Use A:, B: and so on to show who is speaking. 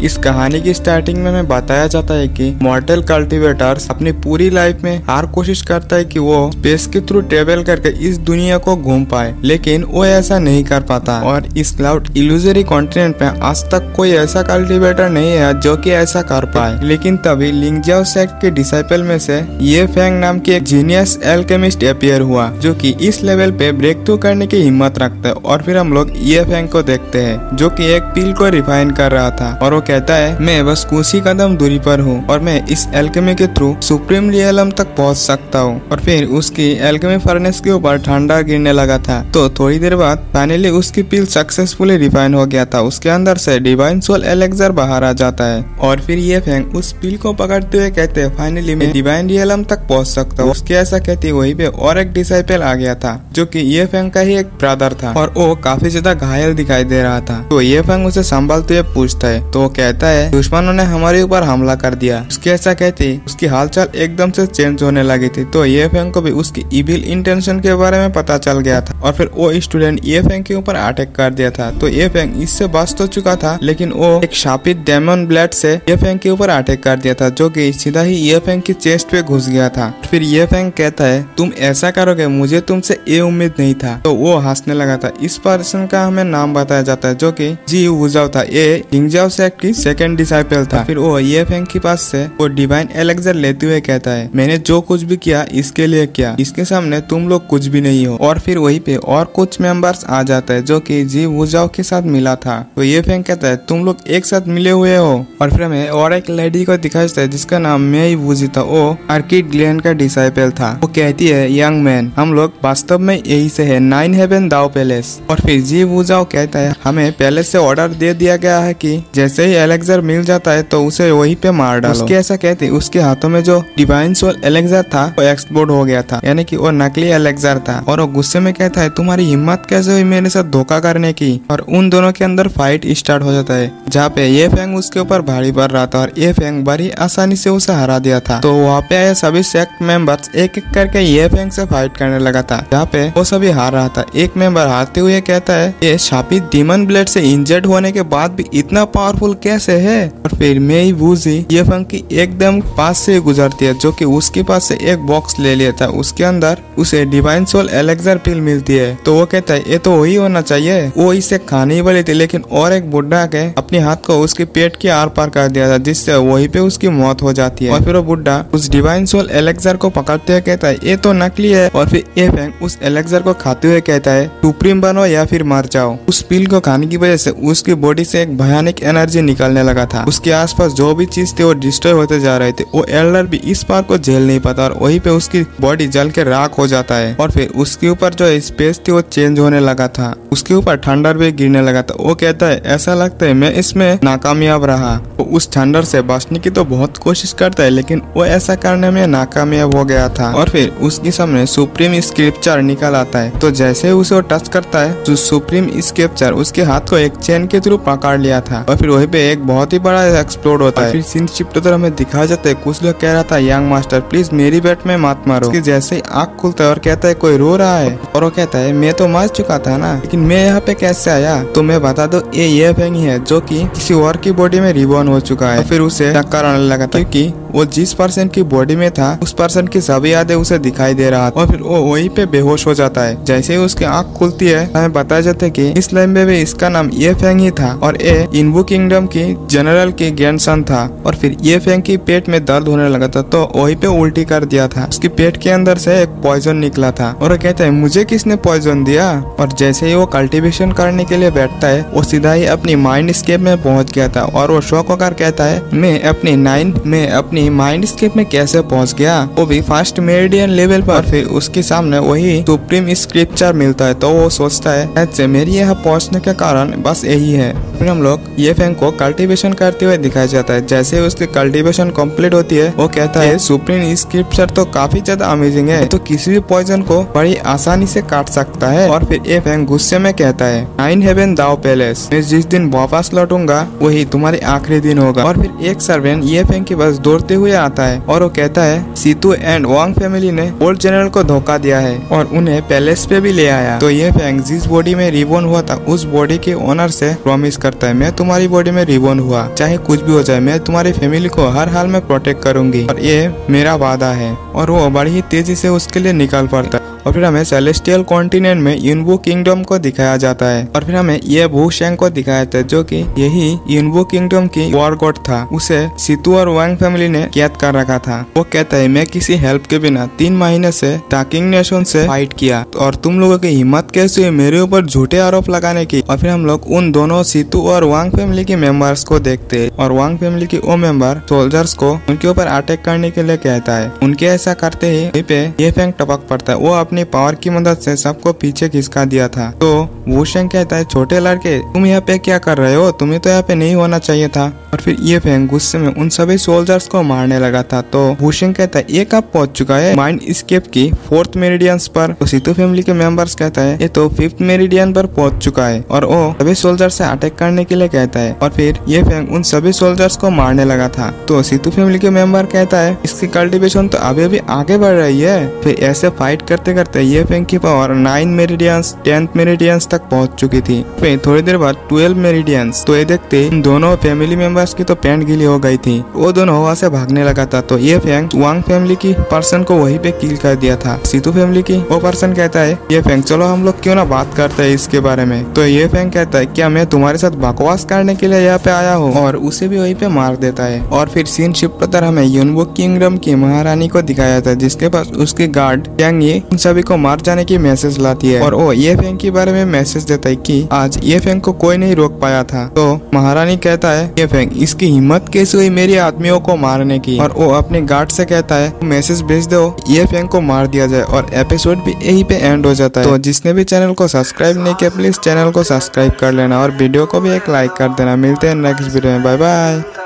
A: इस कहानी की स्टार्टिंग में हमें बताया जाता है कि मॉर्टल कल्टीवेटर्स अपनी पूरी लाइफ में हर कोशिश करता है कि वो स्पेस के थ्रू ट्रेवल करके इस दुनिया को घूम पाए, लेकिन वो ऐसा नहीं कर पाता। और इस क्लाउड इल्यूजरी कॉन्टिनेंट पे आज तक कोई ऐसा कल्टीवेटर नहीं है जो कि ऐसा कर पाए। लेकिन तभी लिंगजाओ सेक्ट के डिसाइपल में से ये फेंग नाम की एक जीनियस एल्केमिस्ट अपीयर हुआ, जो कि इस लेवल पे ब्रेक थ्रू करने की हिम्मत रखता है। और फिर हम लोग ये फेंग को देखते हैं जो कि एक पील को रिफाइन कर रहा था, और वो कहता है मैं बस कुछ ही कदम दूरी पर हूँ और मैं इस एल्केमी के थ्रू सुप्रीम रियलम तक पहुँच सकता हूँ। और फिर उसकी एल्केमी फर्नेस के ऊपर ठंडा गिरने लगा था। तो थोड़ी देर बाद फाइनली उसकी पील सक्सेसफुली रिफाइन हो गया था। उसके अंदर से डिवाइन सोल एलेक्सर बाहर आ जाता है और फिर ये फेंग उस पील को पकड़ते हुए कहते हैं फाइनली मैं डिवाइन रियलम तक पहुँच सकता हूँ। उसके ऐसा कहते वहीं पे और एक डिसाइपल आ गया था जो कि ये फेंग का ही एक ब्रदर था, और वो काफी ज्यादा घायल दिखाई दे रहा था। तो ये फेंग उसे संभालते हुए पूछता है, तो वो कहता है दुश्मनों ने हमारे ऊपर हमला कर दिया। उसके ऐसा कहते उसकी हालचाल एकदम से चेंज होने लगी थी। तो ये फेंग को भी उसकी इविल इंटेंशन के बारे में पता चल गया था, और फिर वो स्टूडेंट ये फेंग के ऊपर अटैक कर दिया था। तो ये फेंग इससे बच तो चुका था, लेकिन वो एक शापित डेमन ब्लेड से ये फेंग के ऊपर अटैक कर दिया था, जो कि सीधा ही ये फेंग की चेस्ट पे घुस गया था। फिर ये फेंग कहता है तुम ऐसा करोगे, मुझे तुमसे ये उम्मीद नहीं था। तो वो हंसने लगा था। इस पर्सन का हमें नाम बताया जाता है जो कि जी वुजाओ था। ये लिंगजाओ सेक्ट की सेकंड डिसाइपल था। फिर वो ये फेंग के पास से वो डिवाइन एलेक्सर लेते हुए कहता है मैंने जो कुछ भी किया इसके लिए किया, इसके सामने तुम लोग कुछ भी नहीं हो। और फिर वहीं पे और कुछ मेंबर्स आ जाता है जो कि जी वुजाओ के साथ मिला था। तो ये फेंग कहता है तुम लोग एक साथ मिले हुए हो। और फिर हमें और एक लेडी को दिखाया जाता है जिसका नाम मेई वुजी था। वो आर्किड ग्लेन का डिसाइपल था। वो कहती है यंग मैन हम लोग वास्तव में यही से है, 9 हेवन दाओ पैलेस। और फिर जी वुजाओ कहता है हमें पैलेस से ऑर्डर दे दिया गया है कि जैसे ही एलेक्सर मिल जाता है तो उसे वहीं पे मार डालो। उसके ऐसा कहते उसके हाथों में जो डिवाइन सोल एलेक्सर था वो एक्सप्लोड हो गया था, यानी कि वो नकली एलेक्सर था। और वो गुस्से में कहता है तुम्हारी हिम्मत कैसे हुई मेरे साथ धोखा करने की। और उन दोनों के अंदर फाइट स्टार्ट हो जाता है, जहाँ पे ये फेंग उसके ऊपर भारी पड़ रहा था और ये फेंग बड़ी आसानी से उसे हरा दिया था। तो वहाँ पे आए सभी सेक्ट मेंबर्स एक एक करके ये फेंग से फाइट करने लगा था, जहाँ पे वो सभी हार रहा था। एक मेंबर हारते हुए कहता है ये शापित डीमन ब्लेड से इंजर्ड होने के बाद भी इतना पावरफुल कैसे है। और फिर मेई वुजी ये फेंग की एकदम पास से गुजरती है, जो कि उसके पास से एक बॉक्स ले लिया था। उसके अंदर उसे डिवाइन सोल एलेक्सर पिल मिलती है। तो वो कहता है ये तो वही होना चाहिए। वो इसे खाने ही वाली थी, लेकिन और एक बुढ़ा के अपने हाथ को उसके पेट के आर पार कर दिया था, जिससे वहीं पे उसकी मौत हो जाती है। और फिर वो बुढ़ा उस डिवाइन सोल एलेक्सर को पकड़ते हुए कहता है ये तो नकली है। और फिर ये फेंग उस एलेक्सर को खाते हुए कहता है सुप्रीम बनो या फिर मर जाओ। उस पिल को खाने की वजह से उसकी बॉडी से एक भयानक एनर्जी निकलने लगा था। उसके आसपास जो भी चीज थे वो डिस्ट्रॉय होते जा रहे थे। वो एल्डर भी इस बात को झेल नहीं पाता और वहीं पे उसकी बॉडी जल के राख हो जाता है। और फिर उसके ऊपर जो स्पेस थी वो चेंज होने लगा था। उसके ऊपर ठंडर भी गिरने लगा था। वो कहता है ऐसा लगता है मैं इसमें नाकामयाब रहा। वो उस ठंडर से बचने की तो बहुत कोशिश करता है, लेकिन वो ऐसा करने में नाकामयाब हो गया था। और फिर उसके सामने सुप्रीम स्क्रिप्चर निकल आता है। तो जैसे उसे वो टच करता है तो सुप्रीम स्क्रिप्चर उसके हाथ को एक चेन के थ्रू पकड़ लिया था। और फिर वहीं पे एक बहुत ही बड़ा एक्सप्लोड होता है। फिर सीन शिफ्ट होता है, हमें दिखाया जाता है कुछ लोग कह रहा था यंग मास्टर प्लीज मेरी बेट में मत मारो। उसकी जैसे ही आँख खुलता है और कहता है कोई रो रहा है। और वो कहता है मैं तो मर चुका था ना, लेकिन मैं यहाँ पे कैसे आया। तो मैं बता दो ये फेंग ही है जो कि किसी और की बॉडी में रिबॉर्न हो चुका है। फिर उसे चक्कर आने लगा था, क्योंकि वो जिस पर्सन की बॉडी में था उस पर्सन की सभी यादें उसे दिखाई दे रहा था। और फिर वो वहीं पे बेहोश हो जाता है। जैसे ही उसकी आंख खुलती है हमें बताया जाता है कि इस लाइन में भी इसका नाम ये फेंग ही था और ये इनबू किंगडम की जनरल की ग्रैंडसन था। और फिर ये फेंग की पेट में दर्द होने लगा था, तो वहीं पे उल्टी कर दिया था। उसकी पेट के अंदर से एक पॉइजन निकला था और वो कहता है मुझे किसने पॉइजन दिया। और जैसे ही वो कल्टीवेशन करने के लिए बैठता है वो सीधा ही अपनी माइंड स्केप में पहुंच गया था। और वो शौक होकर कहता है मैं अपनी माइंड स्केप में कैसे पहुंच गया, वो भी फर्स्ट मेरिडियन लेवल पर। फिर उसके सामने वही सुप्रीम स्क्रिप्चर मिलता है। तो वो सोचता है ऐसे मेरी यहाँ पहुंचने का कारण बस यही है। फिर हम लोग ये फेंग को कल्टीवेशन करते हुए दिखाया जाता है। जैसे उसकी कल्टीवेशन कंप्लीट होती है वो कहता है सुप्रीम स्क्रिप्चर तो काफी ज्यादा अमेजिंग है, तो किसी भी पॉइजन को बड़ी आसानी से काट सकता है। और फिर ये फेंग गुस्से में कहता है 9 हेवन दाओ पैलेस, मैं जिस दिन वापस लौटूंगा वही तुम्हारी आखिरी दिन होगा। और फिर एक सर्वेंट ये फेंग के पास दौड़ते रोते हुए आता है और वो कहता है सीतू एंड वांग फैमिली ने ओल्ड जनरल को धोखा दिया है और उन्हें पैलेस पे भी ले आया। तो ये फैंग जिस बॉडी में रिबॉर्न हुआ था उस बॉडी के ओनर से प्रॉमिस करता है, मैं तुम्हारी बॉडी में रिबॉर्न हुआ, चाहे कुछ भी हो जाए मैं तुम्हारी फैमिली को हर हाल में प्रोटेक्ट करूंगी और ये मेरा वादा है। और वो बड़ी ही तेजी से उसके लिए निकल पड़ता है। और फिर हमें सेलेस्टियल कॉन्टिनेंट में युनबू किंगडम को दिखाया जाता है और फिर हमें ये वू शेंग को दिखाया जाता है जो कि यही युनबू किंगडम की वॉर गॉड था। उसे सीतू और वांग फैमिली ने कैद कर रखा था। वो कहता है मैं किसी हेल्प के बिना 3 महीने से टाकिंग नेशन से फाइट किया और तुम लोगों की हिम्मत कैसे हुई मेरे ऊपर झूठे आरोप लगाने की। और फिर हम लोग उन दोनों सीतू और वांग फैमिली के मेंबर्स को देखते हैं और वांग फैमिली की वो मेंबर सोल्जर्स को उनके ऊपर अटैक करने के लिए कहता है। उनके ऐसा करते ही वहीं पे ये फेंग टपक पड़ता है। वो अपनी पावर की मदद से सबको पीछे खिसका दिया था। तो वू शेंग कहता है छोटे लड़के तुम यहाँ पे क्या कर रहे हो, तुम्हें तो यहाँ पे नहीं होना चाहिए था। और फिर ये फेंग गुस्से में उन सभी सोल्जर्स को मारने लगा था। तो वू शेंग कहता है ये कब पहुंच चुका है माइंड स्केप की 4th मेरिडियंस पर। तो सीतू फैमिली के मेंबर्स कहता है ये तो 5th मेरिडियन पर पहुंच चुका है और वो सभी सोल्जर से अटैक करने के लिए कहता है। और फिर ये फेंग उन सभी सोल्जर्स को मारने लगा था। तो सीतू फैमिली के मेंबर कहता है इसकी कल्टिवेशन तो अभी भी आगे बढ़ रही है। फिर ऐसे फाइट करते करते ये फेंग की पावर 9 मेरिडियंस 10th मेरिडियंस तक पहुंच चुकी थी। फिर थोड़ी देर बाद 12 मेरिडियंस। तो ये देखते दोनों फैमिली मेंबर्स की तो पैंट गीली हो गई थी। वो दोनों हवा से भागने लगा था। तो ये फेंग वांग फैमिली की पर्सन को वहीं पे किल कर दिया था। सीतू फैमिली की वो पर्सन कहता है ये फेंग चलो हम लोग क्यों ना बात करते हैं इसके बारे में। तो ये फेंग कहता है क्या मैं तुम्हारे साथ बकवास करने के लिए यहाँ पे आया हूँ और उसे भी वहीं पे मार देता है। और फिर सीन शिफ्ट पर हमें युनबू किंगडम की महारानी को दिखाया था जिसके पास उसके गार्ड यांग ये उन सभी को मार जाने की मैसेज लाती है और वो ये फेंग के बारे में मैसेज देता है कि आज ये फेंग को कोई नहीं रोक पाया था। तो महारानी कहता है ये फेंग इसकी हिम्मत कैसे हुई मेरी आदमियों को मारने की। और वो अपने गार्ड से कहता है मैसेज भेज दो ये फेंग को मार दिया जाए और एपिसोड भी यहीं पे एंड हो जाता है। तो जिसने भी चैनल को सब्सक्राइब नहीं किया प्लीज चैनल को सब्सक्राइब कर लेना और वीडियो को भी एक लाइक कर देना। मिलते हैं नेक्स्ट वीडियो में, बाय बाय।